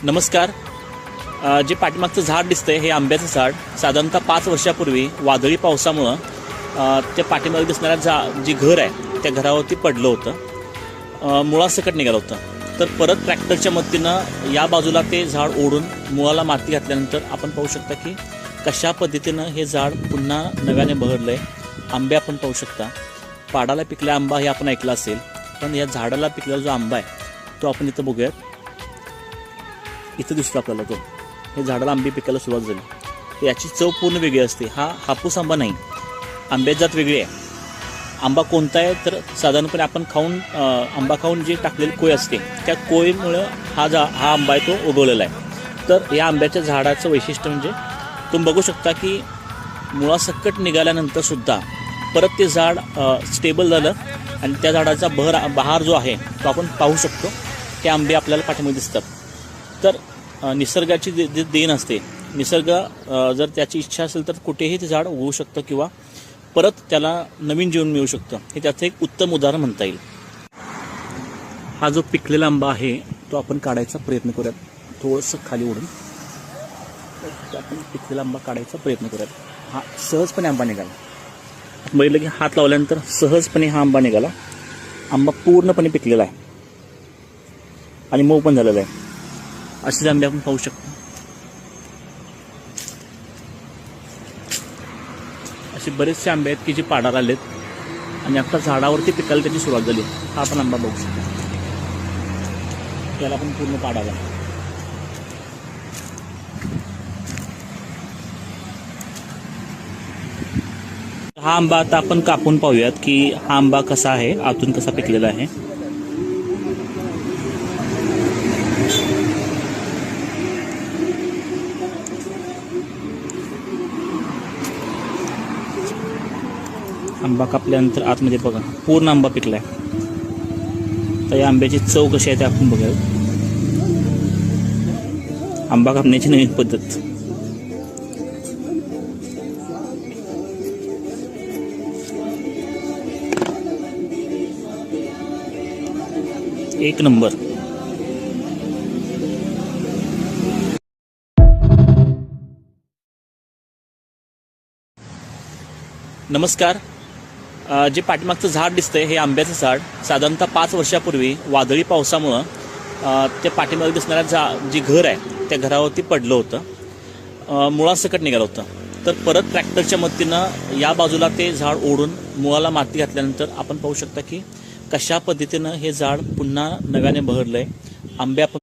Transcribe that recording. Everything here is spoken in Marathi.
नमस्कार. जे पाठीमागचं झाड दिसतंय हे आंब्याचं झाड साधारणतः 5 वर्षापूर्वी वादळी पावसामुळं त्या पाठीमागे दिसणाऱ्या जी घर आहे त्या घरावरती पडलं होतं. मुळासकट निघालं होतं. तर परत ट्रॅक्टरच्या मदतीनं या बाजूला ते झाड ओढून मुळाला माती घातल्यानंतर आपण पाहू शकता की कशा पद्धतीनं हे झाड पुन्हा नव्याने बहरलं आहे. आंबे आपण पाहू शकता. पाडाला पिकलेला आंबा हे आपण ऐकलं असेल, पण या झाडाला पिकलेला जो आंबा आहे तो आपण इथं बघूयात. इथं दिसतो आपल्याला तो. हे झाडाला आंबे पिकायला सुरुवात झाली. तर याची चव पूर्ण वेगळी असते. हा हापूस आंबा नाही, आंब्याची जात वेगळी आहे. आंबा कोणता आहे तर साधारणपणे आपण आंबा खाऊन जी टाकलेली कोय असते त्या कोयीमुळं हा आंबा आहे तो उगवलेला आहे. तर या आंब्याच्या झाडाचं वैशिष्ट्य म्हणजे तुम्ही बघू शकता की मुळासकट निघाल्यानंतर सुद्धा परत ते झाड स्टेबल झालं आणि त्या झाडाचा बहार जो आहे तो आपण पाहू शकतो. ते आंबे आपल्याला पाठीमध्ये दिसतात. तर निसर्गाची जी देण असते, निसर्ग जर त्याची इच्छा असेल तर कुठेही ते झाड उगवू शकतं किंवा परत त्याला नवीन जीवन मिळू शकतं. हे त्याचं एक उत्तम उदाहरण म्हणता येईल. हा जो पिकलेला आंबा आहे तो आपण काढायचा प्रयत्न करूयात. थोडंसं खाली ओढून आपण पिकलेला आंबा काढायचा प्रयत्न करूयात. हा सहजपणे आंबा निघाला. बघितलं की हात लावल्यानंतर सहजपणे हा आंबा निघाला. आंबा पूर्णपणे पिकलेला आहे आणि मऊ पण झालेला आहे. असे आंबे आपण पाहू शकतो. असे बरेचसे आंबे आहेत की जे पाडाला आलेत आणि आता झाडावरती पिकायला त्याची सुरुवात झाली. हा आपण आंबा बघू शकतो. त्याला आपण पूर्ण पाडाला. हा आंबा आता आपण कापून पाहूयात की हा आंबा कसा आहे, आतून कसा पिकलेला आहे. आंबा कापल्यानंतर आतमध्ये बघा पूर्ण आंबा पिकलाय. तर या आंब्याची चव कशी आहे ते आपण बघूया. आंबा कापण्याची नवीन पद्धत. एक नंबर. नमस्कार. जे पाठीमागचं झाड दिसतंय हे आंब्याचं झाड साधारणतः 5 वर्षापूर्वी वादळी पावसामुळं त्या पाठीमागे दिसणाऱ्या जी घर आहे त्या घरावरती पडलं होतं. मुळासकट निघालं होतं. तर परत ट्रॅक्टरच्या मदतीनं या बाजूला ते झाड ओढून मुळाला माती घातल्यानंतर आपण पाहू शकता की कशा पद्धतीनं हे झाड पुन्हा नव्याने बहरलं आहे. आंबे आपण